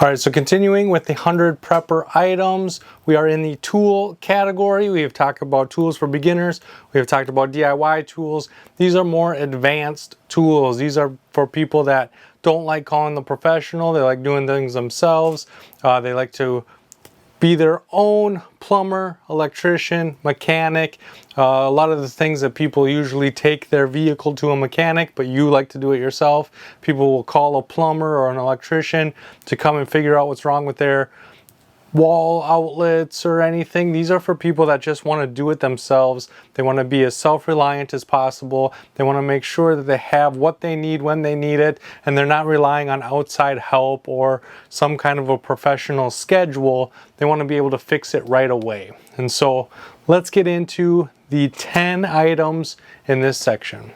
All right, so continuing with the 100 prepper items, we are in the tool category. We have talked about tools for beginners. We have talked about DIY tools. These are more advanced tools. These are for people that don't like calling the professional. They like doing things themselves. They like to be their own plumber, electrician, mechanic. A lot of the things that people usually take their vehicle to a mechanic, but you like to do it yourself. People will call a plumber or an electrician to come and figure out what's wrong with their wall outlets or anything. These are for people that just want to do it themselves. They want to be as self-reliant as possible. They want to make sure that they have what they need when they need it, and they're not relying on outside help or some kind of a professional schedule. They want to be able to fix it right away. And so let's get into the 10 items in this section.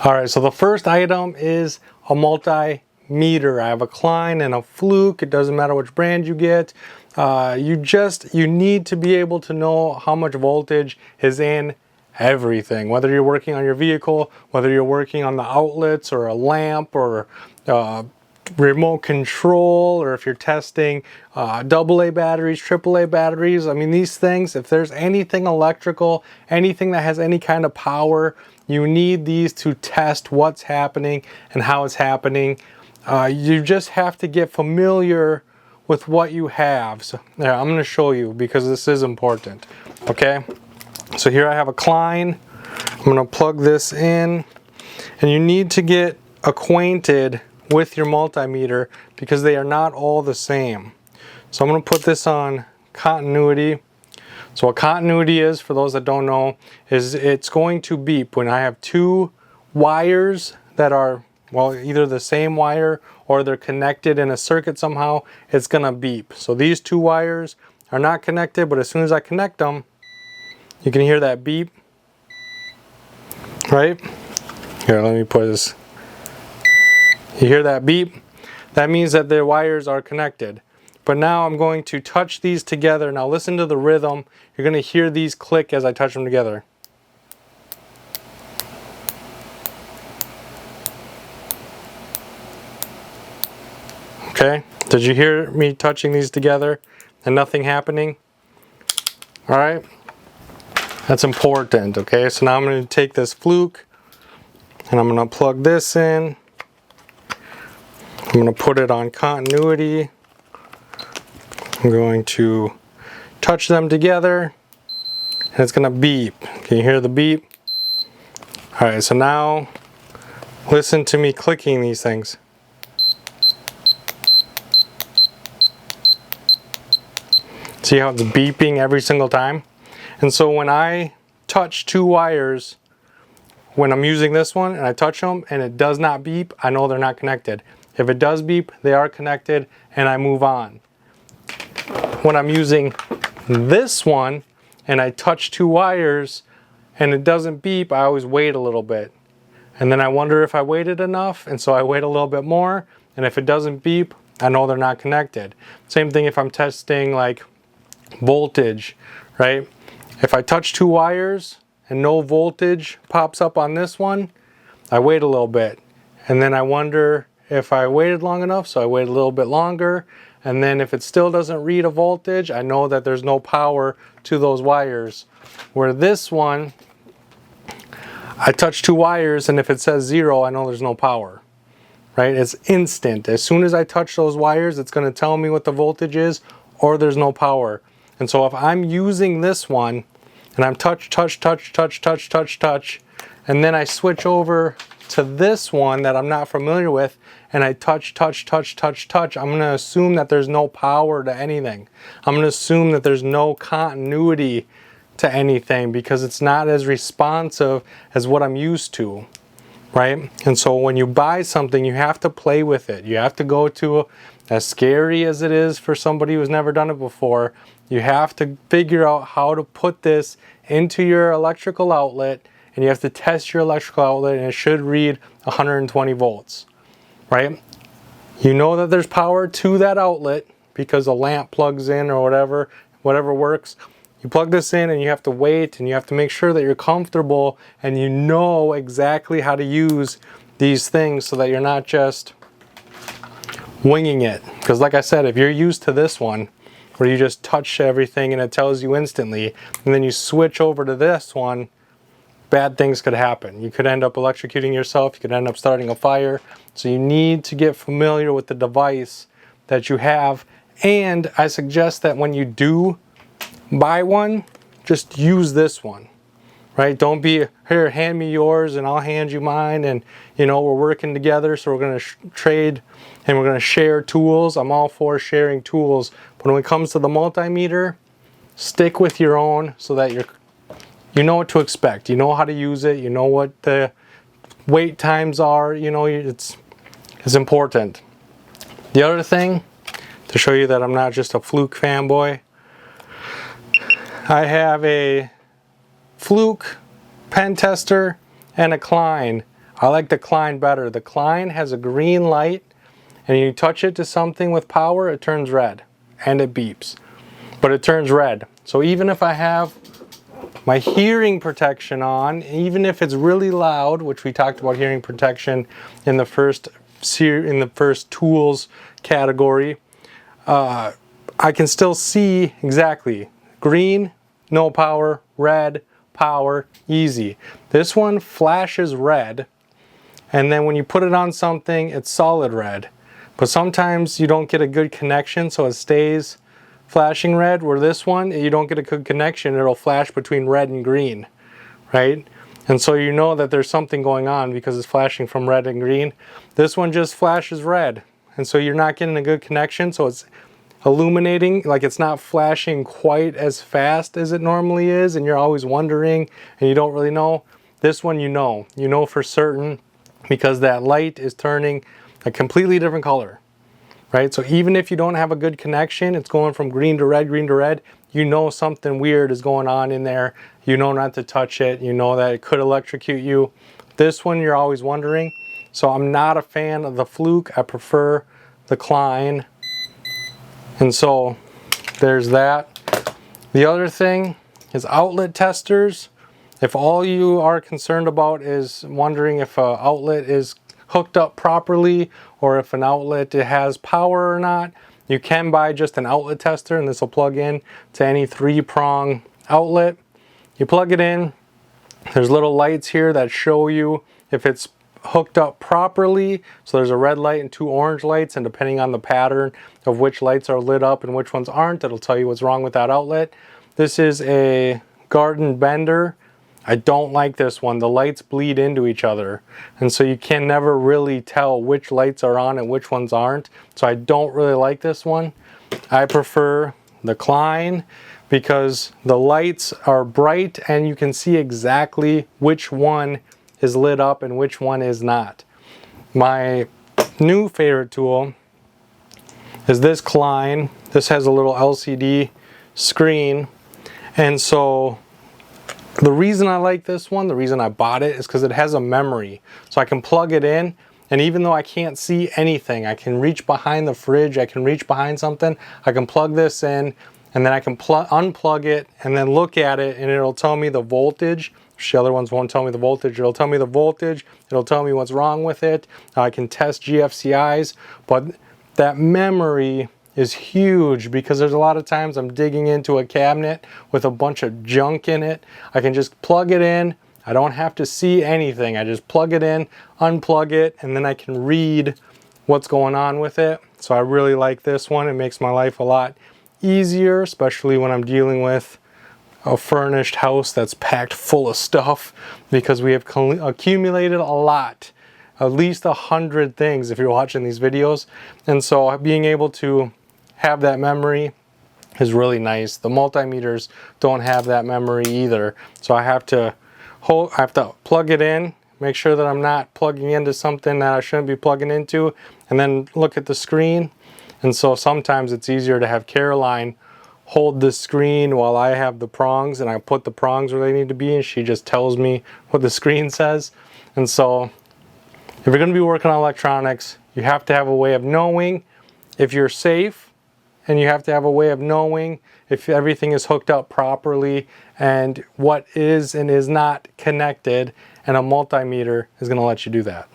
All right, so the first item is a multimeter. I have a Klein and a Fluke. It doesn't matter which brand you get. You need to be able to know how much voltage is in everything, whether you're working on your vehicle, whether you're working on the outlets or a lamp or remote control, or if you're testing AA batteries, AAA batteries. I mean, these things, if there's anything electrical, anything that has any kind of power, you need these to test what's happening and how it's happening. You just have to get familiar with what you have. So yeah, I'm going to show you because this is important. Okay, so here I have a Klein. I'm going to plug this in, and you need to get acquainted with your multimeter because they are not all the same. So I'm going to put this on continuity. So what continuity is, for those that don't know, is it's going to beep when I have two wires that are, well, either the same wire or they're connected in a circuit somehow. It's gonna beep. So these two wires are not connected, but as soon as I connect them, you can hear that beep, right? Here, let me put this. You hear that beep? That means that the wires are connected. But now I'm going to touch these together. Now listen to the rhythm. You're gonna hear these click as I touch them together. Okay, did you hear me touching these together and nothing happening? All right, that's important. Okay, so now I'm going to take this Fluke and I'm going to plug this in. I'm going to put it on continuity. I'm going to touch them together and it's going to beep. Can you hear the beep? All right, so now listen to me clicking these things. See how it's beeping every single time? And so when I touch two wires, when I'm using this one and I touch them and it does not beep, I know they're not connected. If it does beep, they are connected and I move on. When I'm using this one and I touch two wires and it doesn't beep, I always wait a little bit. And then I wonder if I waited enough, and so I wait a little bit more, and if it doesn't beep, I know they're not connected. Same thing if I'm testing like voltage, right? If I touch two wires and no voltage pops up on this one, I wait a little bit and then I wonder if I waited long enough, so I wait a little bit longer, and then if it still doesn't read a voltage, I know that there's no power to those wires. Where this one, I touch two wires and if it says 0, I know there's no power. Right? It's instant. As soon as I touch those wires, it's going to tell me what the voltage is or there's no power. And so if I'm using this one and I'm touch, and then I switch over to this one that I'm not familiar with and I touch, I'm going to assume that there's no power to anything. I'm going to assume that there's no continuity to anything because it's not as responsive as what I'm used to. Right? And so when you buy something, you have to play with it. You have to go to, as scary as it is for somebody who's never done it before, you have to figure out how to put this into your electrical outlet, and you have to test your electrical outlet, and it should read 120 volts, right? You know that there's power to that outlet because a lamp plugs in or whatever works. You plug this in and you have to wait and you have to make sure that you're comfortable and you know exactly how to use these things so that you're not just winging it. Because like I said, if you're used to this one, where you just touch everything and it tells you instantly, and then you switch over to this one, bad things could happen. You could end up electrocuting yourself, you could end up starting a fire. So you need to get familiar with the device that you have. And I suggest that when you do buy one, just use this one, right? Don't be, here, hand me yours and I'll hand you mine, and you know, we're working together, so we're going to trade and we're going to share tools. I'm all for sharing tools, but when it comes to the multimeter, stick with your own so that you know what to expect. You know how to use it. You know what the wait times are. You know, it's important. The other thing, to show you that I'm not just a Fluke fanboy, I have a Fluke pen tester and a Klein. I like the Klein better. The Klein has a green light, and you touch it to something with power, it turns red and it beeps, but it turns red. So even if I have my hearing protection on, even if it's really loud, which we talked about hearing protection in the first tools category, I can still see exactly green, no power, red, power, easy. This one flashes red, and then when you put it on something, it's solid red. But sometimes you don't get a good connection, so it stays flashing red, where this one, you don't get a good connection, it'll flash between red and green, right? And so you know that there's something going on because it's flashing from red and green. This one just flashes red, and so you're not getting a good connection, so it's illuminating, like it's not flashing quite as fast as it normally is, and you're always wondering and you don't really know. This one you know for certain, because that light is turning a completely different color, right? So even if you don't have a good connection, it's going from green to red, you know something weird is going on in there. You know not to touch it. You know that it could electrocute you. This one you're always wondering. So I'm not a fan of the Fluke. I prefer the Klein. And so there's that. The other thing is outlet testers. If all you are concerned about is wondering if an outlet is hooked up properly, or if an outlet has power or not, you can buy just an outlet tester, and this will plug in to any 3-prong outlet. You plug it in, there's little lights here that show you if it's hooked up properly. So there's a red light and 2 orange lights, and depending on the pattern of which lights are lit up and which ones aren't, it'll tell you what's wrong with that outlet. This is a garden bender. I don't like this one. The lights bleed into each other, and so you can never really tell which lights are on and which ones aren't. So I don't really like this one. I prefer the Klein because the lights are bright and you can see exactly which one is lit up and which one is not. My new favorite tool is this Klein. This has a little LCD screen, and so the reason I like this one, the reason I bought it, is because it has a memory. So I can plug it in, and even though I can't see anything, I can reach behind the fridge, I can reach behind something, I can plug this in, and then I can unplug it and then look at it, and it'll tell me the voltage. The other ones won't tell me the voltage. It'll tell me the voltage, it'll tell me what's wrong with it. I can test GFCIs, but that memory is huge, because there's a lot of times I'm digging into a cabinet with a bunch of junk in it. I can just plug it in. I don't have to see anything. I just plug it in, unplug it, and then I can read what's going on with it. So I really like this one. It makes my life a lot easier, especially when I'm dealing with a furnished house that's packed full of stuff, because we have accumulated a lot, at least 100 things if you're watching these videos. And so being able to have that memory is really nice. The multimeters don't have that memory either, so I have to plug it in, make sure that I'm not plugging into something that I shouldn't be plugging into, and then look at the screen. And so sometimes it's easier to have Caroline hold the screen while I have the prongs, and I put the prongs where they need to be, and she just tells me what the screen says. And so if you're going to be working on electronics, you have to have a way of knowing if you're safe, and you have to have a way of knowing if everything is hooked up properly and what is and is not connected, and a multimeter is going to let you do that.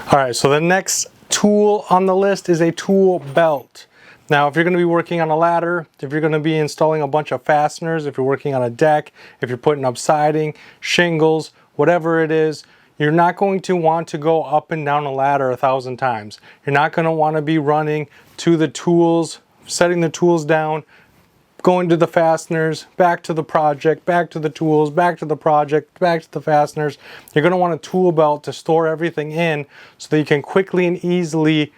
Alright, so the next tool on the list is a tool belt. Now, if you're going to be working on a ladder, if you're going to be installing a bunch of fasteners, if you're working on a deck, if you're putting up siding, shingles, whatever it is, you're not going to want to go up and down a ladder 1,000 times. You're not going to want to be running to the tools, setting the tools down, going to the fasteners, back to the project, back to the tools, back to the project, back to the fasteners. You're going to want a tool belt to store everything in so that you can quickly and easily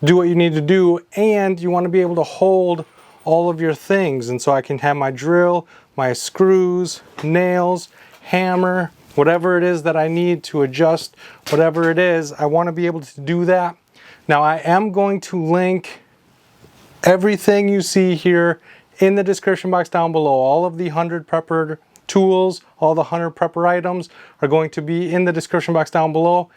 do what you need to do, and you want to be able to hold all of your things. And so I can have my drill, my screws, nails, hammer, whatever it is that I need to adjust whatever it is. I want to be able to do that. Now, I am going to link everything you see here in the description box down below. All of the 100 prepper tools, all the 100 prepper items are going to be in the description box down below,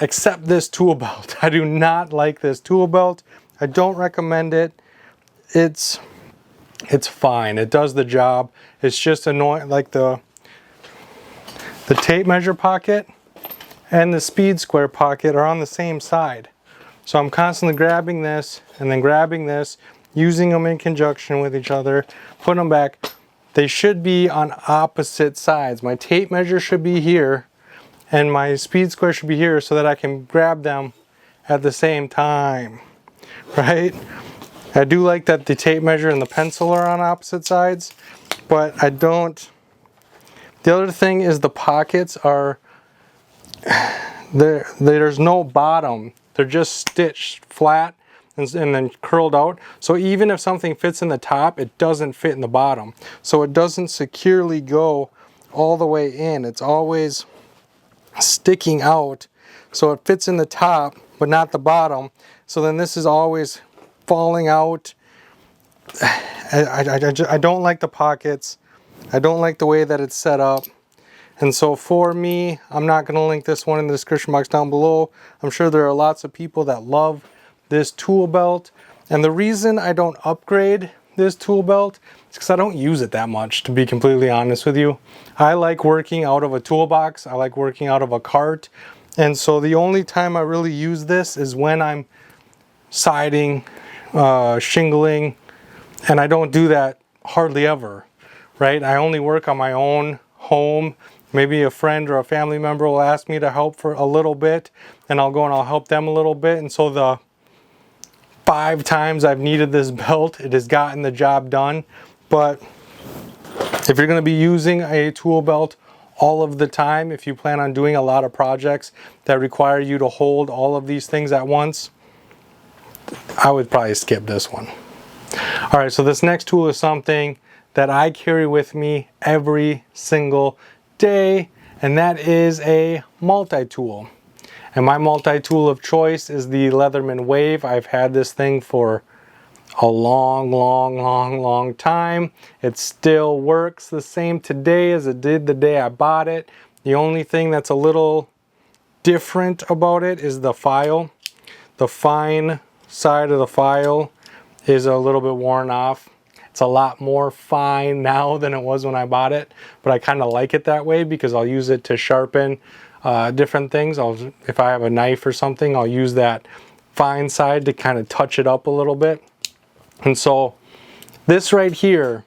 except this tool belt. I do not like this tool belt. I don't recommend it. It's fine. It does the job. It's just annoying. Like the tape measure pocket and the speed square pocket are on the same side. So I'm constantly grabbing this and then grabbing this, using them in conjunction with each other, putting them back. They should be on opposite sides. My tape measure should be here and my speed square should be here so that I can grab them at the same time, right? I do like that the tape measure and the pencil are on opposite sides, but I don't. The other thing is the pockets are, there's no bottom. They're just stitched flat and then curled out. So even if something fits in the top, it doesn't fit in the bottom. So it doesn't securely go all the way in. It's always sticking out. So it fits in the top, but not the bottom. So then this is always falling out. I don't like the pockets. I don't like the way that it's set up. And so for me, I'm not going to link this one in the description box down below. I'm sure there are lots of people that love this tool belt. And the reason I don't upgrade this tool belt is because I don't use it that much, to be completely honest with you. I like working out of a toolbox. I like working out of a cart. And so the only time I really use this is when I'm siding, shingling, and I don't do that hardly ever, right? I only work on my own home. Maybe a friend or a family member will ask me to help for a little bit, and I'll go and I'll help them a little bit. And so the 5 times I've needed this belt, it has gotten the job done. But if you're going to be using a tool belt all of the time, if you plan on doing a lot of projects that require you to hold all of these things at once, I would probably skip this one. All right, so this next tool is something that I carry with me every single day, and that is a multi-tool. And my multi-tool of choice is the Leatherman Wave. I've had this thing for a long time. It still works the same today as it did the day I bought it. The only thing that's a little different about it is the file. The fine side of the file is a little bit worn off. It's a lot more fine now than it was when I bought it, but I kind of like it that way because I'll use it to sharpen different things. If I have a knife or something, I'll use that fine side to kind of touch it up a little bit. And so this right here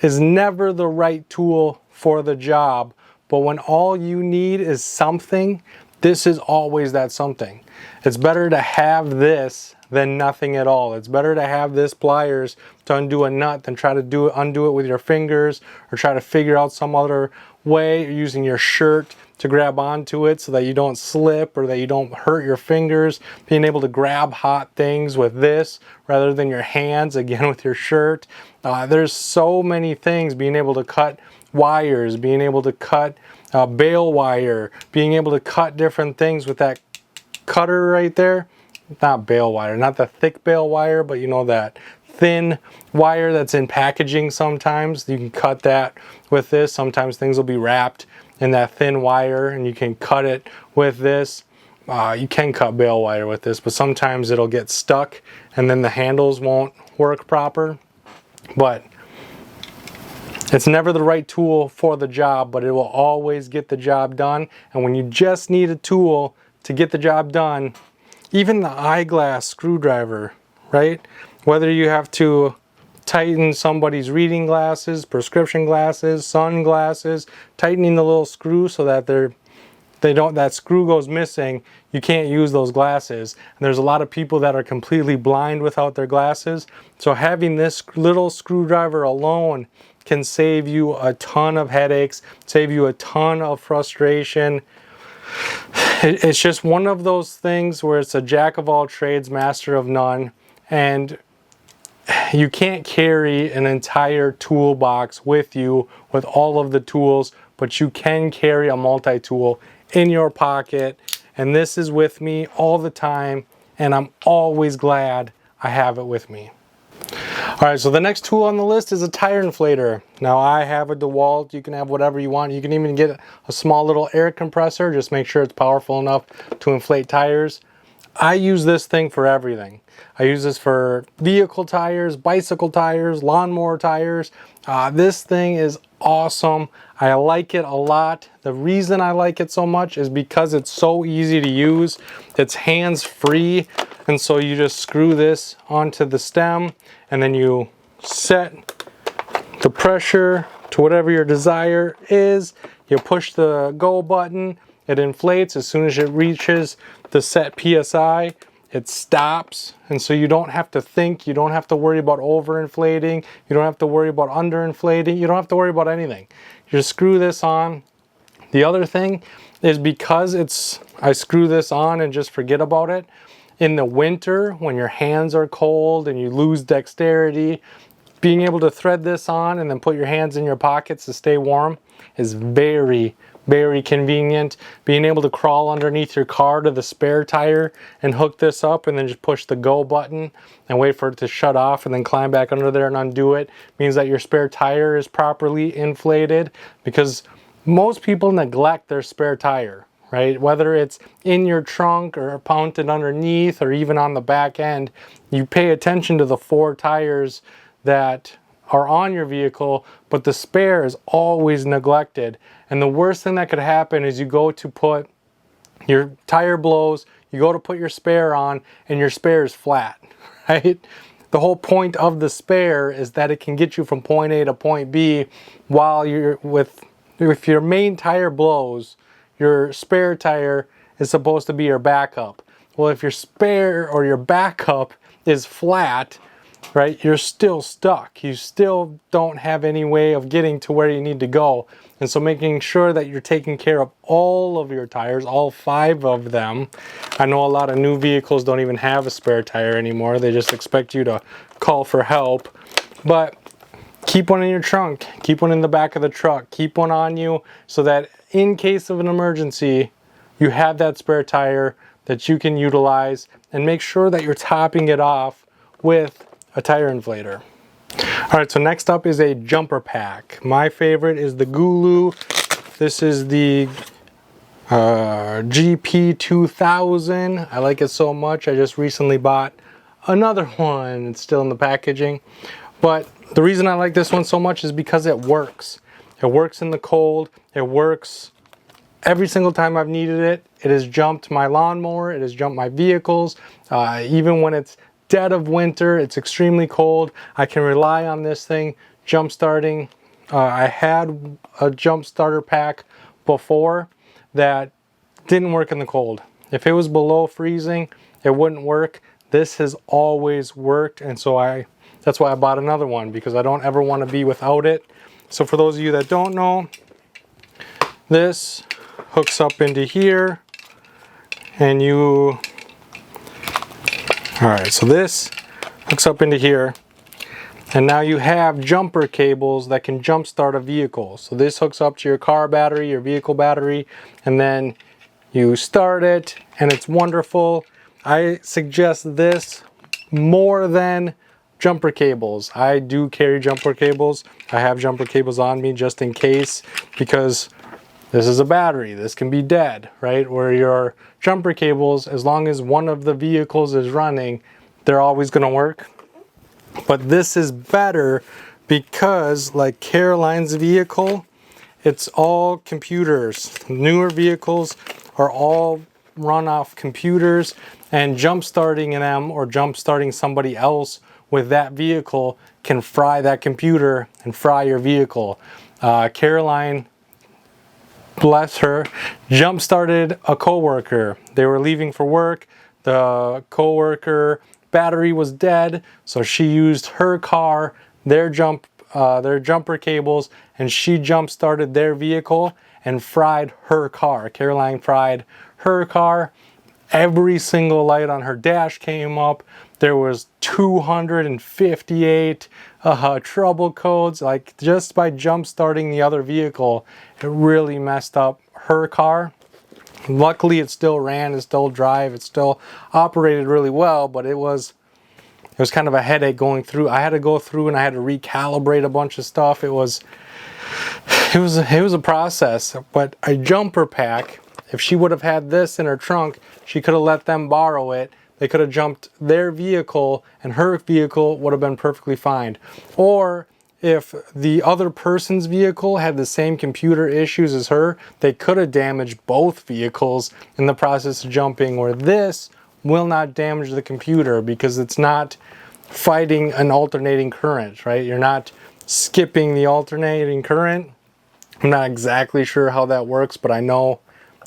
is never the right tool for the job, but when all you need is something, this is always that something. It's better to have this than nothing at all. It's better to have this pliers to undo a nut than try to undo it with your fingers, or try to figure out some other way using your shirt to grab onto it so that you don't slip or that you don't hurt your fingers. Being able to grab hot things with this rather than your hands, again with your shirt. There's so many things. Being able to cut wires, being able to cut bale wire, being able to cut different things with that cutter right there. Not bale wire, not the thick bale wire, but you know, that thin wire that's in packaging sometimes. You can cut that with this. Sometimes things will be wrapped in that thin wire and you can cut it with this. You can cut bale wire with this, but sometimes it'll get stuck and then the handles won't work proper. But it's never the right tool for the job, but it will always get the job done. And when you just need a tool to get the job done, even the eyeglass screwdriver, right? Whether you have to tighten somebody's reading glasses, prescription glasses, sunglasses, tightening the little screw so that that screw goes missing, you can't use those glasses. And there's a lot of people that are completely blind without their glasses. So having this little screwdriver alone can save you a ton of headaches, save you a ton of frustration. It's just one of those things where it's a jack of all trades, master of none. And you can't carry an entire toolbox with you with all of the tools, but you can carry a multi-tool in your pocket. And this is with me all the time, and I'm always glad I have it with me. All right, so the next tool on the list is a tire inflator. Now I have a DeWalt. You can have whatever you want. You can even get a small little air compressor. Just make sure it's powerful enough to inflate tires. I use this thing for everything. I use this for vehicle tires, bicycle tires, lawnmower tires. This thing is awesome. I like it a lot. The reason I like it so much is because it's so easy to use. It's hands-free, and so you just screw this onto the stem, and then you set the pressure to whatever your desire is. You push the go button. It inflates. As soon as it reaches the set PSI, it stops. And so you don't have to think, you don't have to worry about overinflating, you don't have to worry about underinflating, you don't have to worry about anything. You just screw this on. The other thing is, because I screw this on and just forget about it, in the winter when your hands are cold and you lose dexterity, being able to thread this on and then put your hands in your pockets to stay warm is very, very convenient. Being able to crawl underneath your car to the spare tire and hook this up and then just push the go button and wait for it to shut off and then climb back under there and undo it means that your spare tire is properly inflated, because most people neglect their spare tire, right? Whether it's in your trunk or mounted underneath or even on the back end, you pay attention to the 4 tires that are on your vehicle, but the spare is always neglected. And the worst thing that could happen is you go to put your tire blows, you go to put your spare on, and your spare is flat, right? The whole point of the spare is that it can get you from point A to point B, while if your main tire blows, your spare tire is supposed to be your backup. Well, if your spare or your backup is flat, right, you're still stuck. You still don't have any way of getting to where you need to go. And so making sure that you're taking care of all of your tires, all 5 of them. I know a lot of new vehicles don't even have a spare tire anymore. They just expect you to call for help. But keep one in your trunk, keep one in the back of the truck, keep one on you so that in case of an emergency, you have that spare tire that you can utilize, and make sure that you're topping it off with a tire inflator. All right, so next up is a jumper pack. My favorite is the Gulu. This is the GP2000. I like it so much, I just recently bought another one. It's still in the packaging. But the reason I like this one so much is because it works. It works in the cold. It works every single time I've needed it. It has jumped my lawnmower. It has jumped my vehicles. Even when it's dead of winter, it's extremely cold, I can rely on this thing jump starting. I had a jump starter pack before that didn't work in the cold. If it was below freezing, it wouldn't work. This has always worked, and so that's why I bought another one, because I don't ever want to be without it. So for those of you that don't know, this hooks up into here, and alright, so this hooks up into here, and now you have jumper cables that can jump start a vehicle. So this hooks up to your car battery, your vehicle battery, and then you start it, and it's wonderful. I suggest this more than jumper cables. I do carry jumper cables. I have jumper cables on me just in case, because this is a battery. This can be dead, right? Where your jumper cables, as long as one of the vehicles is running, they're always going to work. But this is better because, like Caroline's vehicle, it's all computers. Newer vehicles are all run off computers, and jump starting them or jump starting somebody else with that vehicle can fry that computer and fry your vehicle. Caroline, bless her, jump started a coworker. They were leaving for work. The coworker battery was dead, so she used her car, their jumper cables, and she jump started their vehicle and fried her car. Caroline fried her car. Every single light on her dash came up. There was 258 trouble codes. Like, just by jump starting the other vehicle, it really messed up her car. Luckily, it still ran, it still drive, it still operated really well, but it was kind of a headache going through. I had to go through and I had to recalibrate a bunch of stuff. It was a process. But a jumper pack, if she would have had this in her trunk, she could have let them borrow it. They could have jumped their vehicle and her vehicle would have been perfectly fine. Or if the other person's vehicle had the same computer issues as her, they could have damaged both vehicles in the process of jumping, where this will not damage the computer because it's not fighting an alternating current, right? You're not skipping the alternating current. I'm not exactly sure how that works, but I know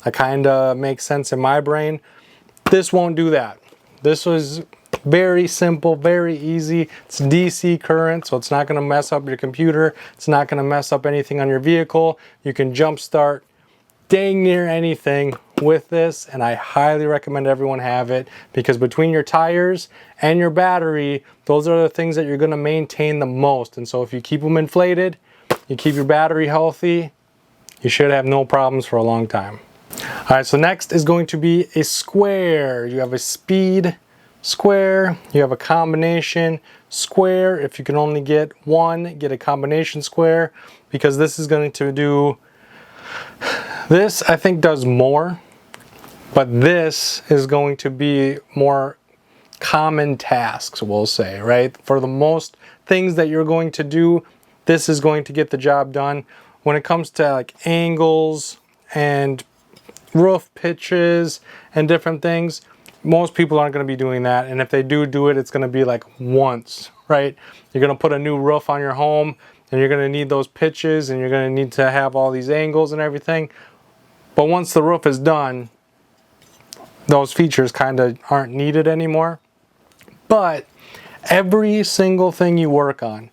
it kind of makes sense in my brain. This won't do that. This was very simple, very easy. It's DC current, so it's not going to mess up your computer. It's not going to mess up anything on your vehicle. You can jump start dang near anything with this, and I highly recommend everyone have it, because between your tires and your battery, those are the things that you're going to maintain the most. And so if you keep them inflated, you keep your battery healthy, you should have no problems for a long time. All right, so next is going to be a square. You have a speed square, you have a combination square. If you can only get one, get a combination square, because this is going to do, this I think does more, but this is going to be more common tasks, we'll say, right? For the most things that you're going to do, this is going to get the job done. When it comes to like angles and roof pitches and different things, most people aren't going to be doing that. And if they do it, it's going to be like once, right? You're going to put a new roof on your home and you're going to need those pitches and you're going to need to have all these angles and everything. But once the roof is done, those features kind of aren't needed anymore. But every single thing you work on,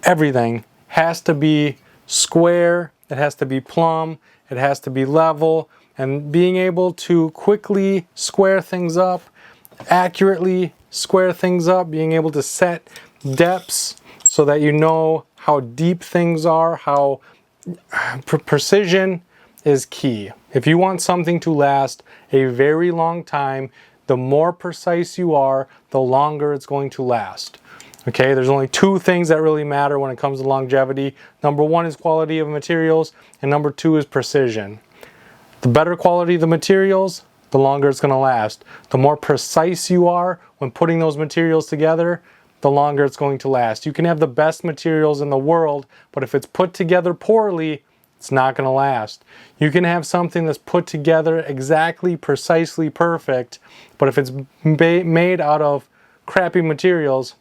everything has to be square, it has to be plumb, it has to be level. And being able to quickly square things up, accurately square things up, being able to set depths so that you know how deep things are, how precision is key. If you want something to last a very long time, the more precise you are, the longer it's going to last. Okay, there's only two things that really matter when it comes to longevity. Number one is quality of materials, and number two is precision. The better quality of the materials, the longer it's going to last. The more precise you are when putting those materials together, the longer it's going to last. You can have the best materials in the world, but if it's put together poorly, it's not going to last. You can have something that's put together exactly, precisely perfect, but if it's made out of crappy materials,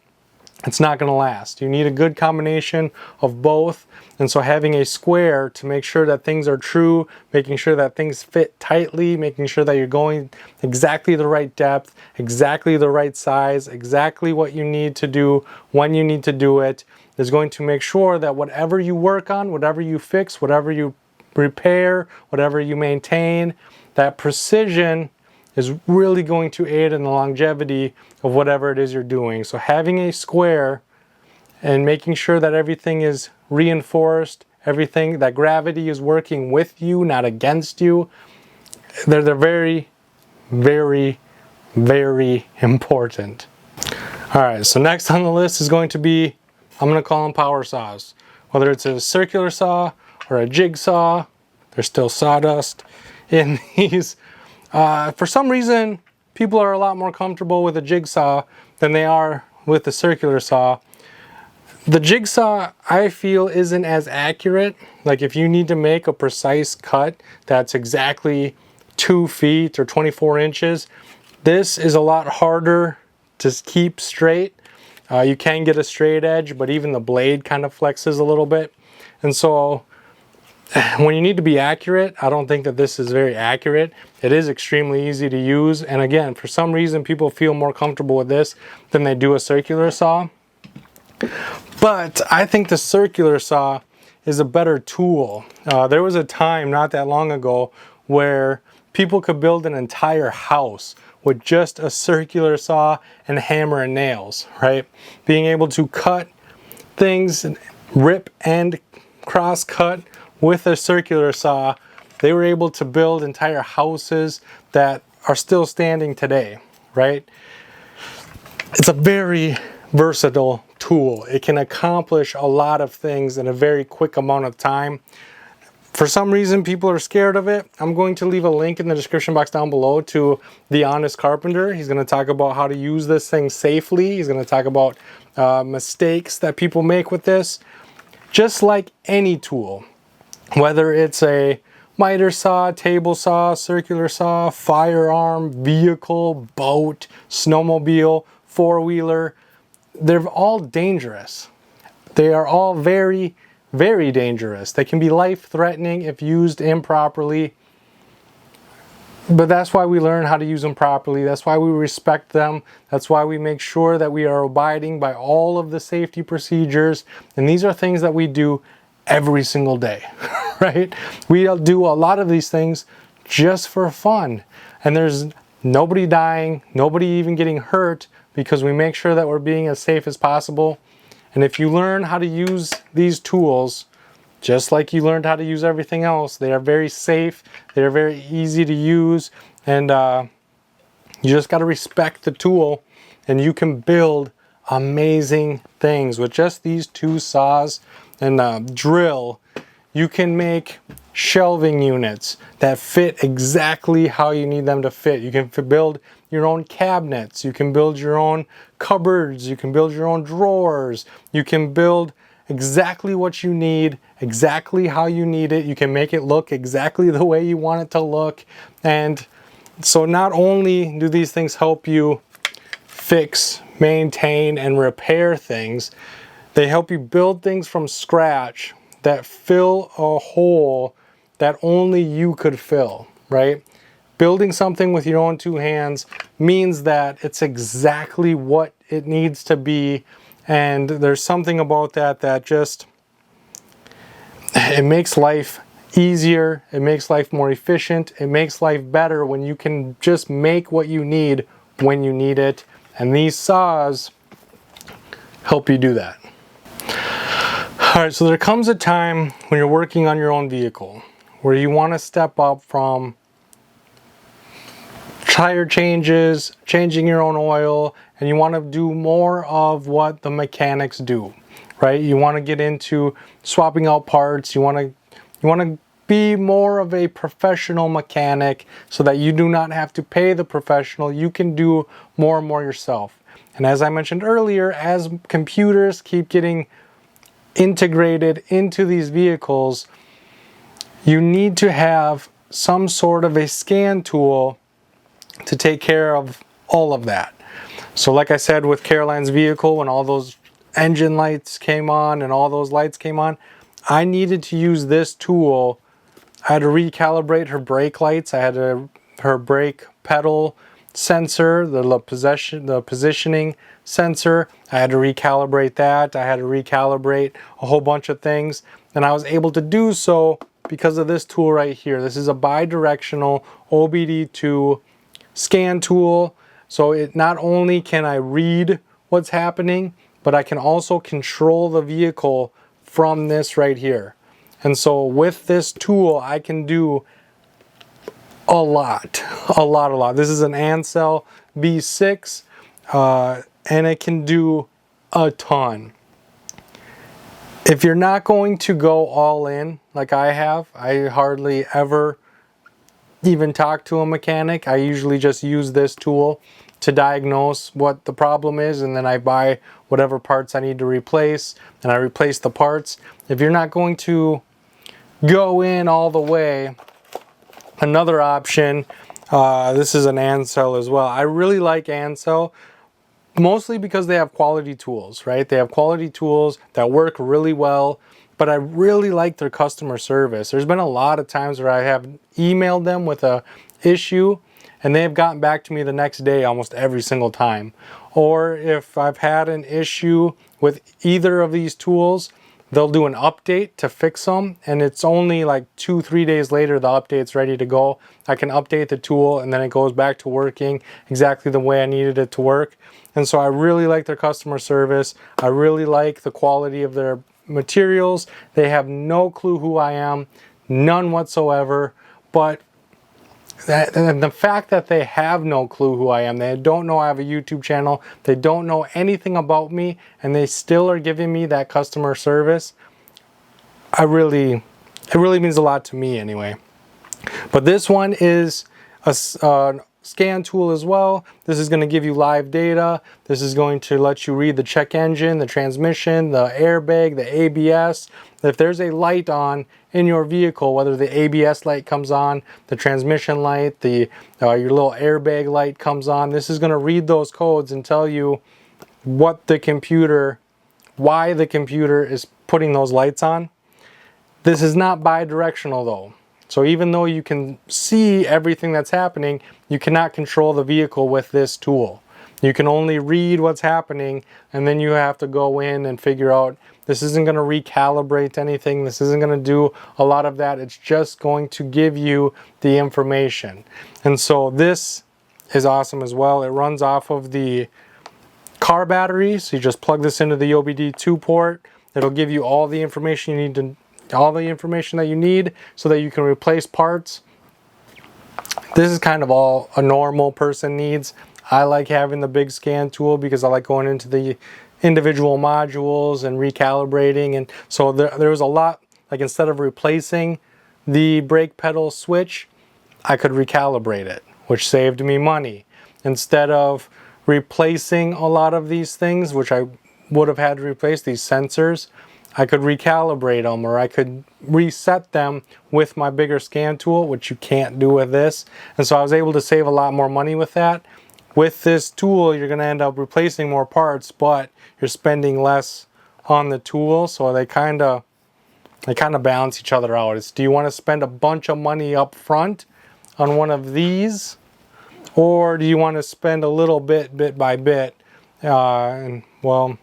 it's not going to last. You need a good combination of both. And so having a square to make sure that things are true, making sure that things fit tightly, making sure that you're going exactly the right depth, exactly the right size, exactly what you need to do when you need to do it, is going to make sure that whatever you work on, whatever you fix, whatever you repair, whatever you maintain, that precision is really going to aid in the longevity of whatever it is you're doing. So having a square and making sure that everything is reinforced, everything, that gravity is working with you, not against you, they're very, very, very important. All right, so next on the list is going to be, I'm going to call them power saws. Whether it's a circular saw or a jigsaw, there's still sawdust in these. For some reason, people are a lot more comfortable with a jigsaw than they are with the circular saw. The jigsaw, I feel, isn't as accurate. Like if you need to make a precise cut that's exactly 2 feet or 24 inches, This is a lot harder to keep straight. You can get a straight edge, but even the blade kind of flexes a little bit. And so when you need to be accurate, I don't think that this is very accurate. It is extremely easy to use. And again, for some reason, people feel more comfortable with this than they do a circular saw. But I think the circular saw is a better tool. There was a time not that long ago where people could build an entire house with just a circular saw and hammer and nails, right? Being able to cut things, rip and cross cut with a circular saw, they were able to build entire houses that are still standing today, right? It's a very versatile tool. It can accomplish a lot of things in a very quick amount of time. For some reason, people are scared of it. I'm going to leave a link in the description box down below to The Honest Carpenter. He's going to talk about how to use this thing safely. He's going to talk about mistakes that people make with this. Just like any tool, whether it's a miter saw, table saw, circular saw, firearm, vehicle, boat, snowmobile, four-wheeler, they're all dangerous. They are all very, very dangerous. They can be life-threatening if used improperly. But that's why we learn how to use them properly. That's why we respect them. That's why we make sure that we are abiding by all of the safety procedures. And these are things that we do every single day, right? We do a lot of these things just for fun. And there's nobody dying, nobody even getting hurt, because we make sure that we're being as safe as possible. And if you learn how to use these tools, just like you learned how to use everything else, they are very safe, they are very easy to use, and you just got to respect the tool, and you can build amazing things with just these two saws and drill. You can make shelving units that fit exactly how you need them to fit. You can build your own cabinets, you can build your own cupboards, you can build your own drawers, you can build exactly what you need, exactly how you need it. You can make it look exactly the way you want it to look. And so not only do these things help you fix, maintain, and repair things, they help you build things from scratch that fill a hole that only you could fill, right? Building something with your own two hands means that it's exactly what it needs to be. And there's something about that that just, it makes life easier, it makes life more efficient, it makes life better when you can just make what you need when you need it. And these saws help you do that. All right, so there comes a time when you're working on your own vehicle where you want to step up from tire changes, changing your own oil, and you want to do more of what the mechanics do, right? You want to get into swapping out parts. You want to be more of a professional mechanic so that you do not have to pay the professional. You can do more and more yourself. And as I mentioned earlier, as computers keep getting integrated into these vehicles, you need to have some sort of a scan tool to take care of all of that. So like I said with Caroline's vehicle, when all those engine lights came on and all those lights came on, I needed to use this tool. I had to recalibrate her brake lights. I had her brake pedal sensor, the positioning sensor. I had to recalibrate that. I had to recalibrate a whole bunch of things. And I was able to do so because of this tool right here. This is a bi-directional OBD2 scan tool. So it not only can I read what's happening, but I can also control the vehicle from this right here. And so with this tool, I can do a lot. This is an Ansel V6, and it can do a ton. If you're not going to go all in like I have, I hardly ever even talk to a mechanic. I usually just use this tool to diagnose what the problem is, and then I buy whatever parts I need to replace, and I replace the parts. If you're not going to go in all the way, another option This is an Ansel as well. I really like Ansel, mostly because they have quality tools, right? They have quality tools that work really well, but I really like their customer service. There's been a lot of times where I have emailed them with a issue and they have gotten back to me the next day almost every single time. Or if I've had an issue with either of these tools, they'll do an update to fix them, and it's only like 2-3 days later the update's ready to go. I can update the tool and then it goes back to working exactly the way I needed it to work. And so I really like their customer service. I really like the quality of their materials. They have no clue who I am, none whatsoever, but the fact that they have no clue who I am, they don't know I have a YouTube channel, they don't know anything about me, and they still are giving me that customer service, it really means a lot to me anyway. But this one is a scan tool as well. This is going to give you live data. This is going to let you read the check engine, the transmission, the airbag, the ABS. If there's a light on in your vehicle, whether the ABS light comes on, the transmission light, your little airbag light comes on, this is going to read those codes and tell you what the computer, why the computer is putting those lights on. This is not bi-directional though. So even though you can see everything that's happening, you cannot control the vehicle with this tool. You can only read what's happening, and then you have to go in and figure out, this isn't going to recalibrate anything, this isn't going to do a lot of that, it's just going to give you the information. And so this is awesome as well. It runs off of the car battery, so you just plug this into the OBD2 port. It'll give you all the information you need to all the information that you need so that you can replace parts. This is kind of all a normal person needs. I like having the big scan tool because I like going into the individual modules and recalibrating, and so there was a lot, like instead of replacing the brake pedal switch, I could recalibrate it, which saved me money. Instead of replacing a lot of these things, which I would have had to replace, these sensors, I could recalibrate them, or I could reset them with my bigger scan tool, which you can't do with this. And so I was able to save a lot more money with that. With this tool, you're going to end up replacing more parts, but you're spending less on the tool. So they kind of balance each other out. It's, do you want to spend a bunch of money up front on one of these, or do you want to spend a little bit by bit? And well,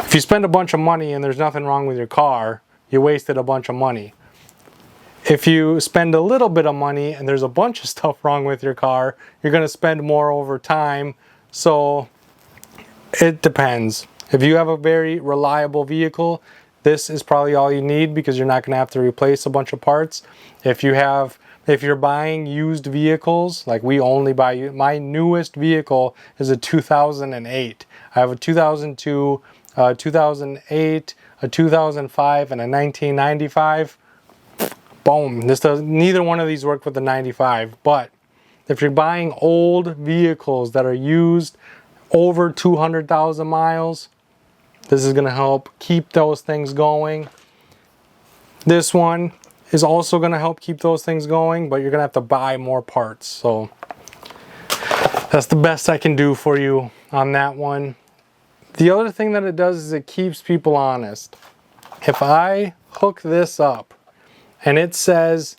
if you spend a bunch of money and there's nothing wrong with your car, you wasted a bunch of money. If you spend a little bit of money and there's a bunch of stuff wrong with your car, you're going to spend more over time. So it depends. If you have a very reliable vehicle, this is probably all you need because you're not going to have to replace a bunch of parts. If you're buying used vehicles, like we only buy, my newest vehicle is a 2008. I have a 2002, 2008, a 2005, and a 1995. Boom. Neither one of these work with the 95. But if you're buying old vehicles that are used over 200,000 miles, this is going to help keep those things going. This one is also going to help keep those things going, but you're going to have to buy more parts. So that's the best I can do for you on that one. The other thing that it does is it keeps people honest. If I hook this up and it says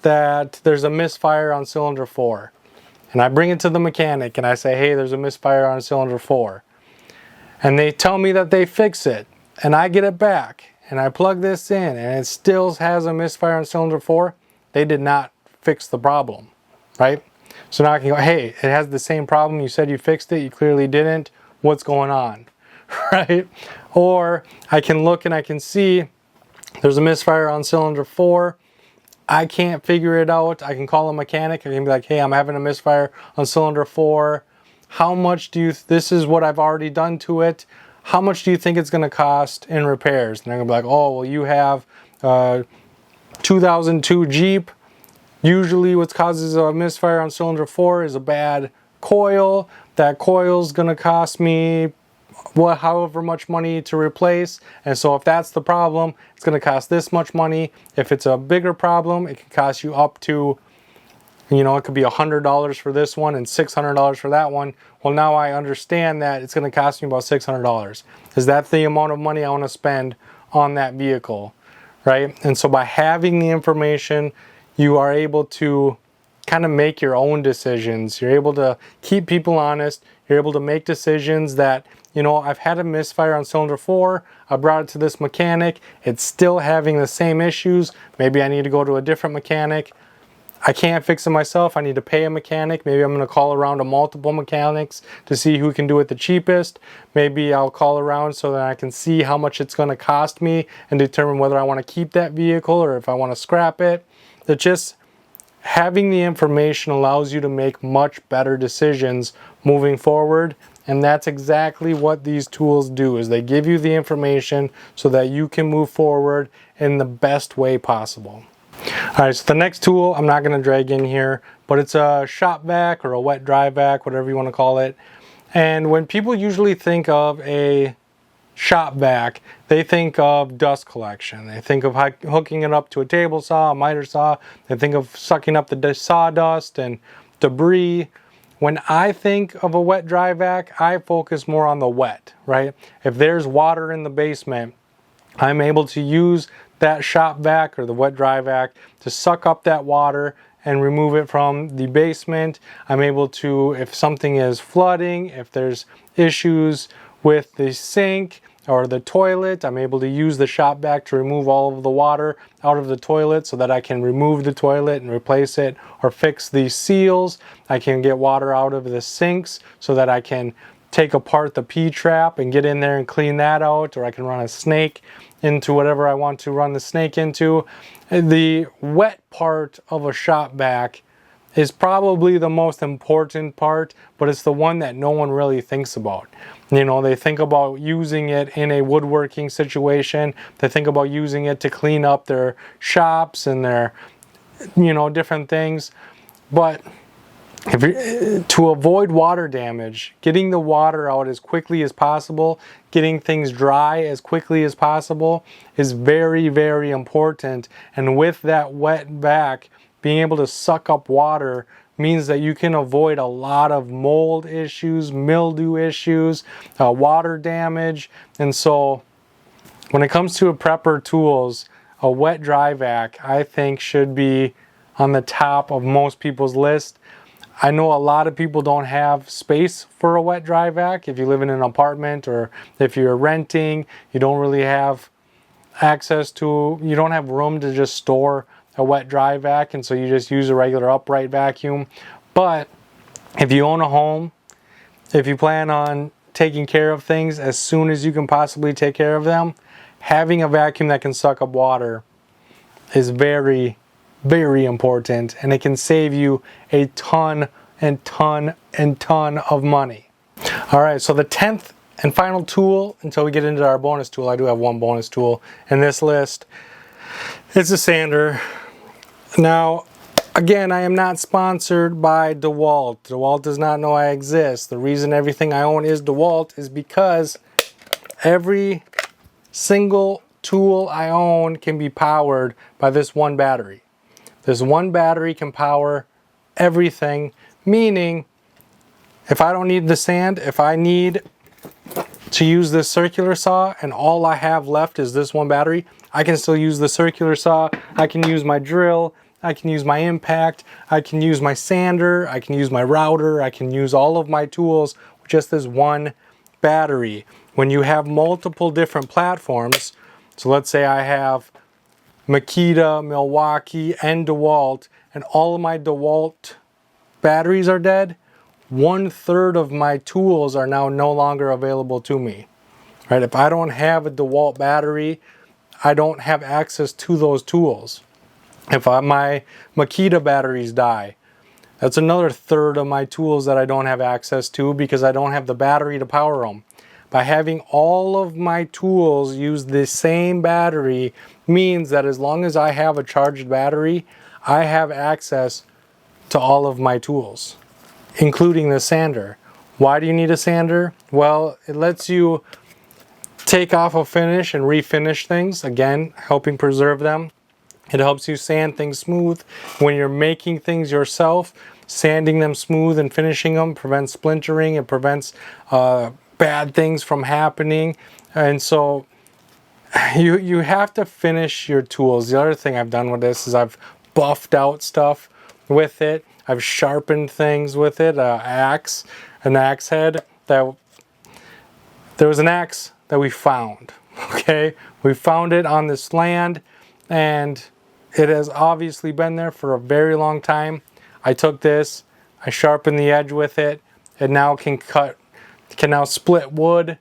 that there's a misfire on cylinder 4, and I bring it to the mechanic and I say, hey, there's a misfire on cylinder 4, and they tell me that they fix it, and I get it back and I plug this in and it still has a misfire on cylinder 4, they did not fix the problem, right? So now I can go, hey, it has the same problem, you said you fixed it, you clearly didn't, what's going on? Right? Or I can look and I can see there's a misfire on cylinder 4. I can't figure it out. I can call a mechanic. I can be like, hey, I'm having a misfire on cylinder 4. How much do you, this is what I've already done to it. How much do you think it's going to cost in repairs? And I'm going to be like, oh, well, you have a 2002 Jeep. Usually what causes a misfire on cylinder 4 is a bad coil. That coil's going to cost me however much money to replace, and so if that's the problem, it's going to cost this much money. If it's a bigger problem, it can cost you up to You know, it could be $100 for this one and $600 for that one. Well, now I understand that it's going to cost me about $600. Is that the amount of money I want to spend on that vehicle, right? And so by having the information, you are able to kind of make your own decisions. You're able to keep people honest. You're able to make decisions that, you know, I've had a misfire on cylinder 4. I brought it to this mechanic. It's still having the same issues. Maybe I need to go to a different mechanic. I can't fix it myself. I need to pay a mechanic. Maybe I'm going to call around to multiple mechanics to see who can do it the cheapest. Maybe I'll call around so that I can see how much it's going to cost me and determine whether I want to keep that vehicle or if I want to scrap it. It's just having the information allows you to make much better decisions moving forward. And that's exactly what these tools do, is they give you the information so that you can move forward in the best way possible. Alright, so the next tool I'm not going to drag in here, but it's a shop vac or a wet dry vac, whatever you want to call it. And when people usually think of a shop vac, they think of dust collection. They think of hooking it up to a table saw, a miter saw. They think of sucking up the sawdust and debris. When I think of a wet dry vac, I focus more on the wet, right? If there's water in the basement, I'm able to use that shop vac or the wet dry vac to suck up that water and remove it from the basement. I'm able to, if something is flooding, if there's issues with the sink or the toilet, I'm able to use the shop vac to remove all of the water out of the toilet so that I can remove the toilet and replace it or fix the seals. I can get water out of the sinks so that I can take apart the P-trap and get in there and clean that out, or I can run a snake into whatever I want to run the snake into. The wet part of a shop vac is probably the most important part, but it's the one that no one really thinks about. You know, they think about using it in a woodworking situation. They think about using it to clean up their shops and their, you know, different things. But to avoid water damage, getting the water out as quickly as possible, getting things dry as quickly as possible is very, very important. And with that wet vac, being able to suck up water means that you can avoid a lot of mold issues, mildew issues, water damage. And so when it comes to a prepper tools, a wet dry vac, I think, should be on the top of most people's list. I know a lot of people don't have space for a wet dry vac. If you live in an apartment or if you're renting, you don't really have access to, you don't have room to just store a wet dry vac, and so you just use a regular upright vacuum. But if you own a home, if you plan on taking care of things as soon as you can possibly take care of them, having a vacuum that can suck up water is very, very important, and it can save you a ton and ton and ton of money. All right, so the 10th and final tool, until we get into our bonus tool, I do have one bonus tool in this list. It's a sander. Now, again, I am not sponsored by DeWalt. DeWalt does not know I exist. The reason everything I own is DeWalt is because every single tool I own can be powered by this one battery. This one battery can power everything, meaning if I don't need the sand, if I need to use this circular saw and all I have left is this one battery, I can still use the circular saw. I can use my drill, I can use my impact, I can use my sander, I can use my router, I can use all of my tools with just this one battery. When you have multiple different platforms, so let's say I have Makita, Milwaukee, and DeWalt, and all of my DeWalt batteries are dead, 1/3 of my tools are now no longer available to me. Right? If I don't have a DeWalt battery, I don't have access to those tools. If my Makita batteries die, that's another 1/3 of my tools that I don't have access to because I don't have the battery to power them. By having all of my tools use the same battery means that as long as I have a charged battery, I have access to all of my tools, including the sander. Why do you need a sander? Well, it lets you take off a finish and refinish things, again, helping preserve them. It helps you sand things smooth. When you're making things yourself, sanding them smooth and finishing them prevents splintering. It prevents bad things from happening. And so you have to finish your tools. The other thing I've done with this is I've buffed out stuff with it. I've sharpened things with it. An axe head. There was an axe that we found. Okay, we found it on this land, and it has obviously been there for a very long time. I took this, I sharpened the edge with it. It now can now split wood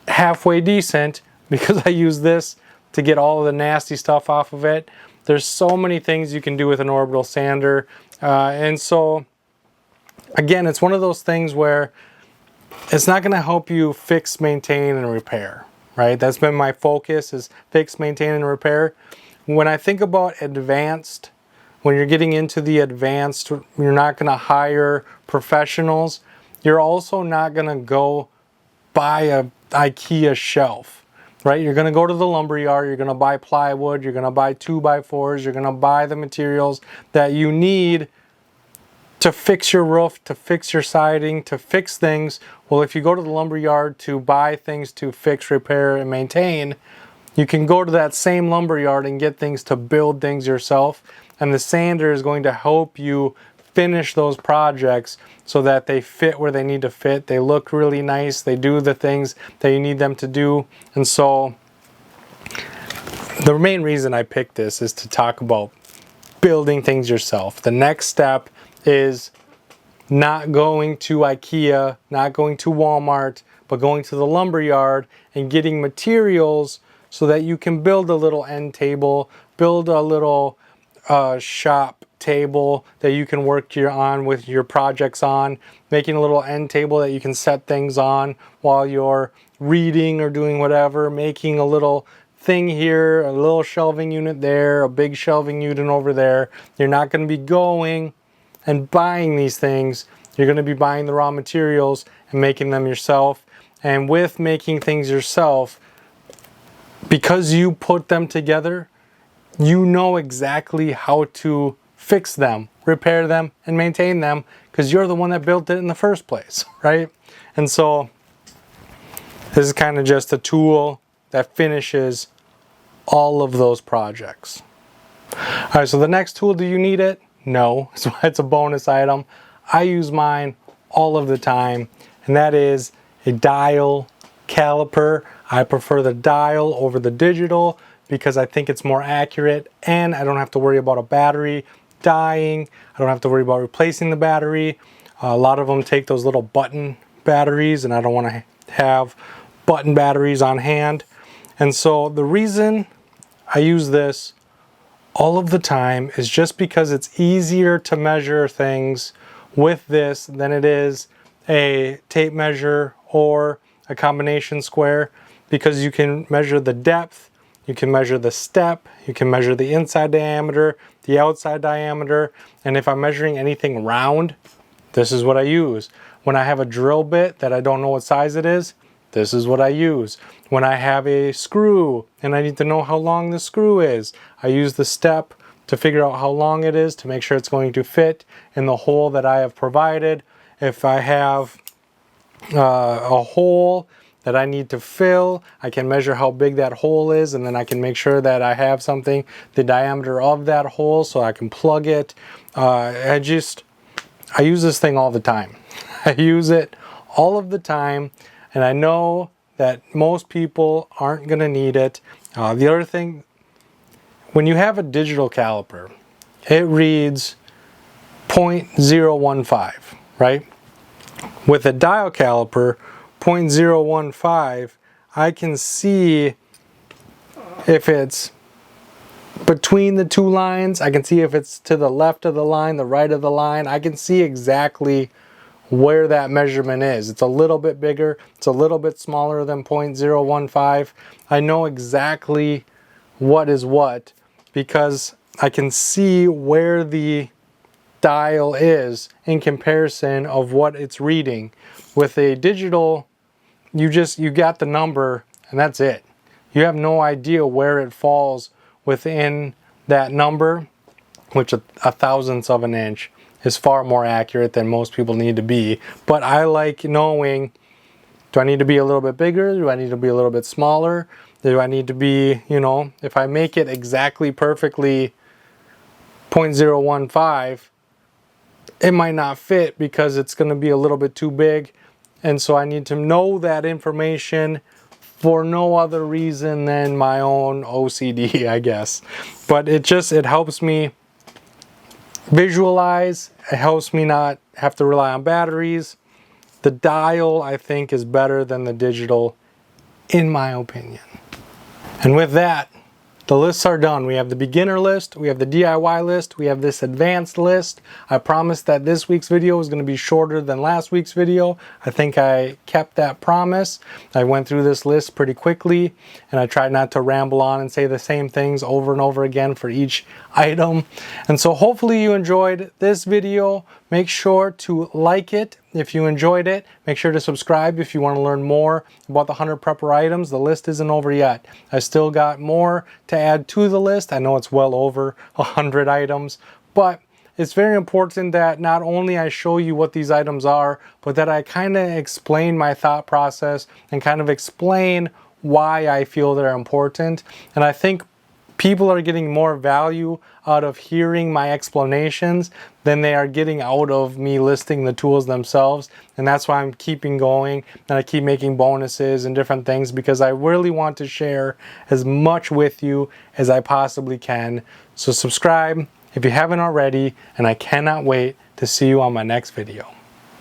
halfway decent because I use this to get all of the nasty stuff off of it. There's so many things you can do with an orbital sander. And so, again, it's one of those things where it's not going to help you fix, maintain, and repair, right? That's been my focus, is fix, maintain, and repair. When I think about advanced, when you're getting into the advanced, you're not going to hire professionals. You're also not going to go buy a IKEA shelf, right? You're going to go to the lumber yard, you're going to buy plywood, you're going to buy 2x4s, you're going to buy the materials that you need to fix your roof, to fix your siding, to fix things. Well, if you go to the lumber yard to buy things to fix, repair, and maintain, you can go to that same lumber yard and get things to build things yourself. And the sander is going to help you finish those projects so that they fit where they need to fit. They look really nice. They do the things that you need them to do. And so the main reason I picked this is to talk about building things yourself. The next step is not going to IKEA, not going to Walmart, but going to the lumber yard and getting materials so that you can build a little end table, build a little shop table that you can work on with your projects on, making a little end table that you can set things on while you're reading or doing whatever, making a little thing here, a little shelving unit there, a big shelving unit over there. You're not going to be going and buying these things. You're going to be buying the raw materials and making them yourself. And with making things yourself, because you put them together, you know exactly how to fix them, repair them, and maintain them because you're the one that built it in the first place, right? And so this is kind of just a tool that finishes all of those projects. All right, so the next tool, do you need it? No, so it's a bonus item. I use mine all of the time, and that is a dial caliper. I prefer the dial over the digital because I think it's more accurate, and I don't have to worry about a battery dying. I don't have to worry about replacing the battery. A lot of them take those little button batteries, and I don't want to have button batteries on hand. And so the reason I use this all of the time is just because it's easier to measure things with this than it is a tape measure or a combination square, because you can measure the depth, you can measure the step, you can measure the inside diameter, the outside diameter, and if I'm measuring anything round, this is what I use. When I have a drill bit that I don't know what size it is, this is what I use. When I have a screw and I need to know how long the screw is, I use the step to figure out how long it is to make sure it's going to fit in the hole that I have provided. If I have a hole that I need to fill, I can measure how big that hole is, and then I can make sure that I have something the diameter of that hole so I can plug it. I use this thing all the time. I use it all of the time, and I know that most people aren't going to need it. The other thing, when you have a digital caliper, it reads 0.015, right? With a dial caliper, 0.015, I can see if it's between the two lines. I can see if it's to the left of the line, the right of the line. I can see exactly where that measurement is. It's a little bit bigger. It's a little bit smaller than 0.015. I know exactly what is what because I can see where the dial is in comparison of what it's reading. With a digital, you got the number and that's it. You have no idea where it falls within that number, which a thousandth of an inch is far more accurate than most people need to be. But I like knowing, do I need to be a little bit bigger? Do I need to be a little bit smaller? Do I need to be, you know, if I make it exactly perfectly 0.015, it might not fit because it's going to be a little bit too big. And so I need to know that information for no other reason than my own OCD, I guess. But it helps me visualize. It helps me not have to rely on batteries. The dial, I think, is better than the digital, in my opinion. And with that, the lists are done. We have the beginner list, we have the DIY list, we have this advanced list. I promised that this week's video was going to be shorter than last week's video. I think I kept that promise. I went through this list pretty quickly, and I tried not to ramble on and say the same things over and over again for each item. And so hopefully you enjoyed this video. Make sure to like it if you enjoyed it. Make sure to subscribe if you want to learn more about the 100 prepper items. The list isn't over yet. I still got more to add to the list. I know it's well over 100 items, but it's very important that not only I show you what these items are, but that I kind of explain my thought process and kind of explain why I feel they're important. And I think people are getting more value out of hearing my explanations than they are getting out of me listing the tools themselves. And that's why I'm keeping going, and I keep making bonuses and different things, because I really want to share as much with you as I possibly can. So subscribe if you haven't already, and I cannot wait to see you on my next video.